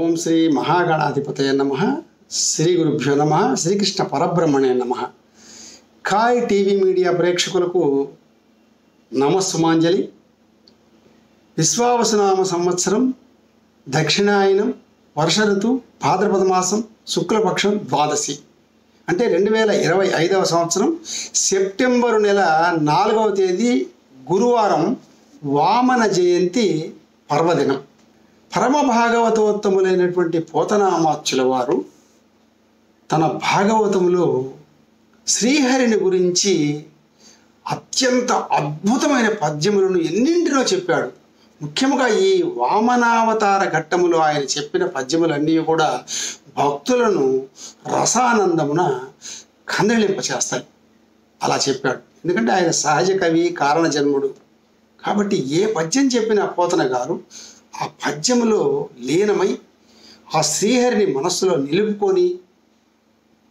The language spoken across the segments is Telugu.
ఓం శ్రీ మహాగణాధిపతయ నమః. శ్రీ గురుభ్యో నమః. శ్రీకృష్ణ పరబ్రహ్మణే నమః. కాయ్ టీవీ మీడియా ప్రేక్షకులకు నమస్సుమాంజలి. విశ్వావసునామ సంవత్సరం, దక్షిణాయనం, వర్ష ఋతువు, భాద్రపద మాసం, శుక్లపక్షం, ద్వాదశి అంటే 2025వ సంవత్సరం సెప్టెంబరు నెల 4వ తేదీ గురువారం వామన జయంతి పర్వదినం. పరమ భాగవతోత్తములైనటువంటి పోతనామాత్యుల వారు తన భాగవతములో శ్రీహరిని గురించి అత్యంత అద్భుతమైన పద్యములను ఎన్నింటినో చెప్పాడు. ముఖ్యంగా ఈ వామనావతార ఘట్టములో ఆయన చెప్పిన పద్యములన్నీ కూడా భక్తులను రసానందమున కందలింపచేస్తాయి. అలా చెప్పాడు. ఎందుకంటే ఆయన సహజ కవి, కారణ జన్ముడు. కాబట్టి ఏ పద్యం చెప్పిన పోతన గారు ఆ పద్యములో లీనమై ఆ శ్రీహరిని మనస్సులో నిలుపుకొని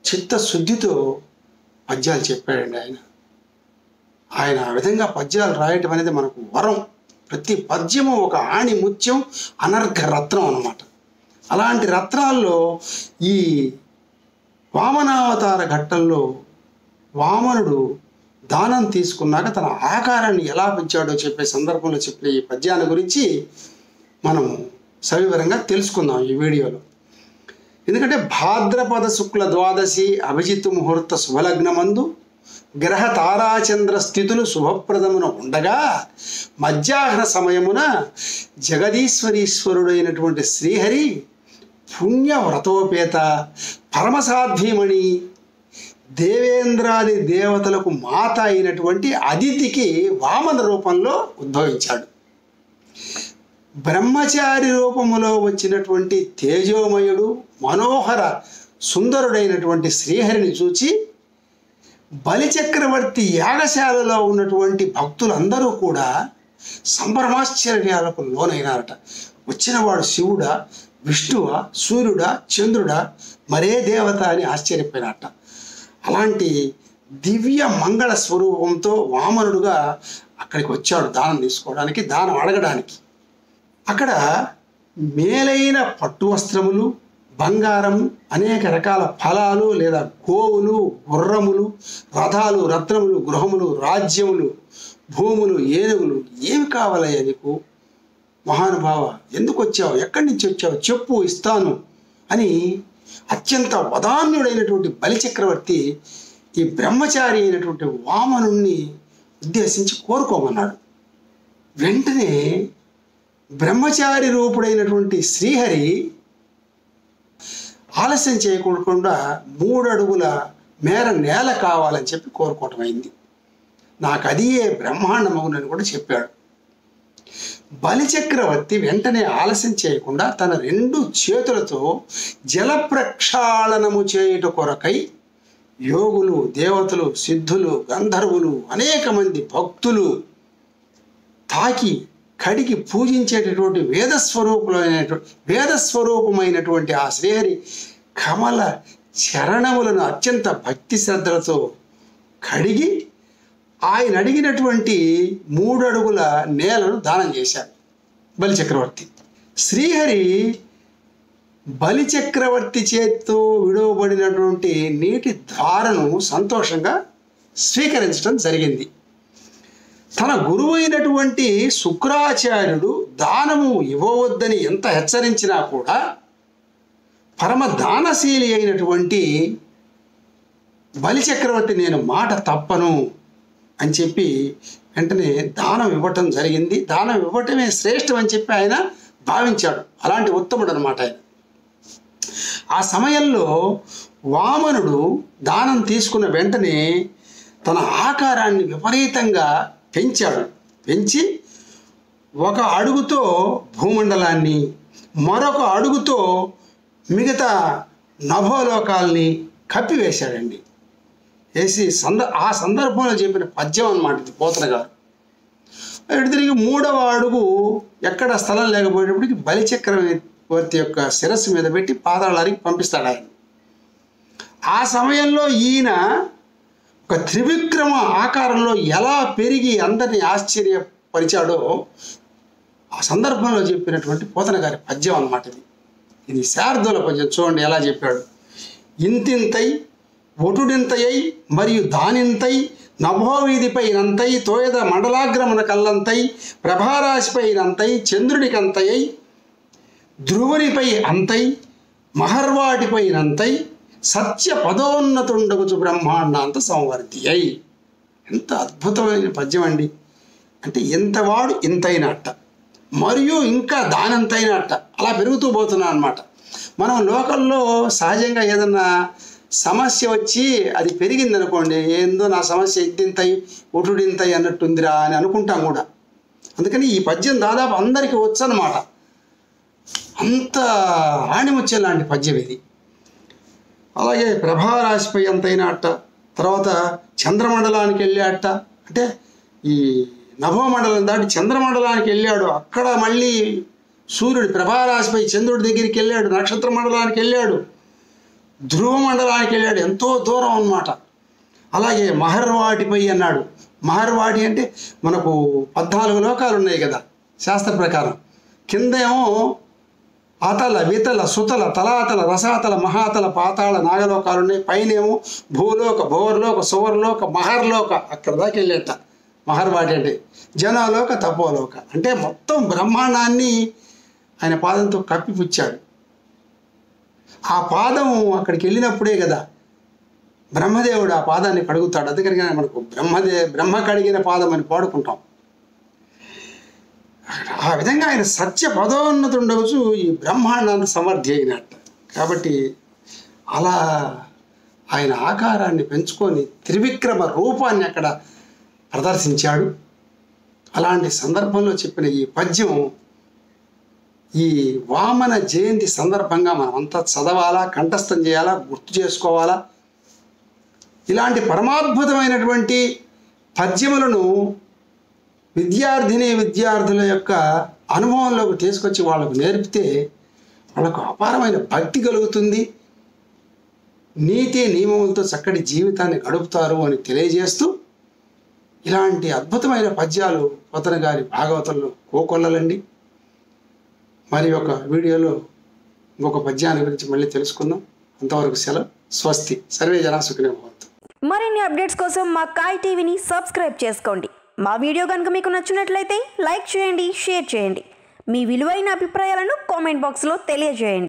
చిత్తశుద్ధితో పద్యాలు చెప్పాడండి ఆయన ఆ విధంగా పద్యాలు రాయటం అనేది మనకు వరం. ప్రతి పద్యము ఒక ఆణి ముత్యం, అనర్ఘ రత్నం అన్నమాట. అలాంటి రత్నాల్లో ఈ వామనావతార ఘట్టంలో వామనుడు దానం తీసుకున్నాక తన ఆకారాన్ని ఎలా పెంచాడో చెప్పే సందర్భంలో చెప్పిన ఈ పద్యాల గురించి మనం సవివరంగా తెలుసుకుందాం ఈ వీడియోలో. ఎందుకంటే భాద్రపద శుక్ల ద్వాదశి అభిజిత్ ముహూర్త శుభలగ్నమందు గ్రహ తారాచంద్ర స్థితులు శుభప్రదమున ఉండగా మధ్యాహ్న సమయమున జగదీశ్వరీశ్వరుడైనటువంటి శ్రీహరి పుణ్య వ్రతోపేత పరమసాధ్వీమణి దేవేంద్రాది దేవతలకు మాత అయినటువంటి అదితికి వామన రూపంలో ఉద్భవించాడు. బ్రహ్మచారి రూపములో వచ్చినటువంటి తేజోమయుడు మనోహర సుందరుడైనటువంటి శ్రీహరిని చూచి బలిచక్రవర్తి యాగశాలలో ఉన్నటువంటి భక్తులందరూ కూడా సంభ్రమాశ్చర్యాలకు లోనైనారట. వచ్చినవాడు శివుడా, విష్ణువా, సూర్యుడా, చంద్రుడా, మరే దేవత అని ఆశ్చర్యపోయినట్ట. అలాంటి దివ్య మంగళ స్వరూపంతో వామనుడుగా అక్కడికి వచ్చాడు దానం తీసుకోవడానికి, దానం అడగడానికి. అక్కడ మేలైన పట్టు వస్త్రములు, బంగారం, అనేక రకాల ఫలాలు లేదా గోవులు, గుర్రములు, రథాలు, రత్నములు, గృహములు, రాజ్యములు, భూములు, ఏనుగులు ఏమి కావాలయ్యా నీకు మహానుభావ? ఎందుకు వచ్చావు? ఎక్కడి నుంచి వచ్చావు? చెప్పు, ఇస్తాను అని అత్యంత వదాన్యుడైనటువంటి బలిచక్రవర్తి ఈ బ్రహ్మచారి అయినటువంటి వామనుణ్ణి ఉద్దేశించి కోరుకోమన్నాడు. వెంటనే బ్రహ్మచారి రూపుడైనటువంటి శ్రీహరి ఆలస్యం చేయకుండా 3 అడుగుల మేర నేల కావాలని చెప్పి కోరుకోవటం అయింది. నాకు అదియే బ్రహ్మాండమవునని కూడా చెప్పాడు. బలిచక్రవర్తి వెంటనే ఆలస్యం చేయకుండా తన 2 చేతులతో జల ప్రక్షాళనము చేయుట కొరకై యోగులు, దేవతలు, సిద్ధులు, గంధర్వులు, అనేక మంది భక్తులు తాకి కడిగి పూజించేటటువంటి వేదస్వరూపమైనటువంటి ఆ శ్రీహరి కమల చరణములను అత్యంత భక్తి శ్రద్ధలతో కడిగి ఆయన అడిగినటువంటి 3 అడుగుల నేలను దానం చేశాడు బలిచక్రవర్తి. శ్రీహరి బలిచక్రవర్తి చేతితో విడవబడినటువంటి నీటి ధారను సంతోషంగా స్వీకరించడం జరిగింది. తన గురువైనటువంటి శుక్రాచార్యుడు దానము ఇవ్వవద్దని ఎంత హెచ్చరించినా కూడా పరమ దానశీలి అయినటువంటి బలిచక్రవర్తి నేను మాట తప్పను అని చెప్పి వెంటనే దానం ఇవ్వటం జరిగింది. దానం ఇవ్వటమే శ్రేష్టం అని చెప్పి ఆయన భావించాడు. అలాంటి ఉత్తముడు అనమాట ఆయన. ఆ సమయంలో వామనుడు దానం తీసుకున్న వెంటనే తన ఆకారాన్ని విపరీతంగా పెంచాడు. పెంచి 1 అడుగుతో భూమండలాన్ని, మరొక అడుగుతో మిగతా నభోలోకాల్ని కప్పివేశాడండి. వేసి ఆ సందర్భంలో చెప్పిన పద్యం అన్నమాట ఇది పోతన గారు. ఇటు తిరిగి 3వ అడుగు ఎక్కడ స్థలం లేకపోయేటప్పటికి బలిచక్రవర్తి యొక్క శిరస్సు మీద పెట్టి పాతాళానికి పంపిస్తాడు ఆయన. ఆ సమయంలో ఈయన ఒక త్రివిక్రమ ఆకారంలో ఎలా పెరిగి అందరినీ ఆశ్చర్యపరిచాడో ఆ సందర్భంలో చెప్పినటువంటి పోతన గారి పద్యం అన్నమాట ఇది. ఇది శార్దూల పద్యం. చూడండి ఎలా చెప్పాడు. ఇంతింతై ఒటుడింతయై మరియు దానింతై నభోవీధిపైనంతై తోయద మండలాగ్రమున కల్లంతై ప్రభారాశిపైనంతై చంద్రుడికంతయై ధ్రువునిపై అంతై మహర్వాటిపైనంతై సత్య పదోన్నతుండగుచు బ్రహ్మాండాంత సంవర్తి అయి. ఎంత అద్భుతమైన పద్యం అండి. అంటే ఎంతవాడు ఇంతైనట్ట, మరియు ఇంకా దానంతైనట్ట, అలా పెరుగుతూ పోతున్నా అనమాట. మనం లోకల్లో సహజంగా ఏదన్నా సమస్య వచ్చి అది పెరిగింది అనుకోండి, ఏందో నా సమస్య ఇంతింతై ఒటుడింతై అన్నట్టుందిరా అని అనుకుంటాం కూడా. అందుకని ఈ పద్యం దాదాపు అందరికీ వచ్చు అన్నమాట. అంత ఆణిముత్యం లాంటి పద్యం ఇది. అలాగే ప్రభారాశిపై ఎంతైనా అట్ట, తర్వాత చంద్రమండలానికి వెళ్ళాట, అంటే ఈ నభోమండలం దాటి చంద్రమండలానికి వెళ్ళాడు. అక్కడ మళ్ళీ సూర్యుడు ప్రభారాశిపై చంద్రుడి దగ్గరికి వెళ్ళాడు. నక్షత్ర మండలానికి వెళ్ళాడు, ధ్రువ మండలానికి వెళ్ళాడు, ఎంతో దూరం అన్నమాట. అలాగే మహర్వాటిపై అన్నాడు. మహర్వాటి అంటే మనకు 14 లోకాలు ఉన్నాయి కదా శాస్త్ర ప్రకారం. కిందేమో అతల వితల సుతల తలాతల రసాతల మహాతల పాతాళ నాగలోకాలు ఉన్నాయి. పైనేమో భూలోక భోవర్లోక సువర్లోక మహర్లోక, అక్కడ దాకా వెళ్ళేట మహర్వాటి అంటే. జనలోక తపోలోక అంటే మొత్తం బ్రహ్మాండాన్ని ఆయన పాదంతో కప్పిపుచ్చాడు. ఆ పాదం అక్కడికి వెళ్ళినప్పుడే కదా బ్రహ్మదేవుడు ఆ పాదాన్ని కడుగుతాడు. అందుకని మనకు బ్రహ్మ కడిగిన పాదం అని పాడుకుంటాం. ఆ విధంగా ఆయన సత్య పదోన్నతుండవచ్చు ఈ బ్రహ్మాండాన్ని సమర్థి అయినట్టు. కాబట్టి అలా ఆయన ఆకారాన్ని పెంచుకొని త్రివిక్రమ రూపాన్ని అక్కడ ప్రదర్శించాడు. అలాంటి సందర్భంలో చెప్పిన ఈ పద్యం ఈ వామన జయంతి సందర్భంగా మనం అంతా చదవాలా, కంఠస్థం చేయాలా, గుర్తు చేసుకోవాలా. ఇలాంటి పరమాద్భుతమైనటువంటి పద్యములను విద్యార్థుల యొక్క అనుభవంలోకి తీసుకొచ్చి వాళ్ళకు నేర్పితే వాళ్ళకు అపారమైన భక్తి కలుగుతుంది, నీతి నియమములతో చక్కటి జీవితాన్ని గడుపుతారు అని తెలియజేస్తూ, ఇలాంటి అద్భుతమైన పద్యాలు పోతన గారి భాగవతంలో కోకొల్లలండి. మరి ఒక వీడియోలో ఇంకొక పద్యాన్ని గురించి మళ్ళీ తెలుసుకుందాం. అంతవరకు సెలవు. స్వస్తి. సర్వే జనా సుఖినో భవంతు. మరిన్ని అప్డేట్స్ కోసం మా కాయ్ టీవీని సబ్స్క్రైబ్ చేసుకోండి. మా వీడియో కనుక మీకు నచ్చినట్లయితే లైక్ చేయండి, షేర్ చేయండి. మీ విలువైన అభిప్రాయాలను కామెంట్ బాక్స్లో తెలియజేయండి.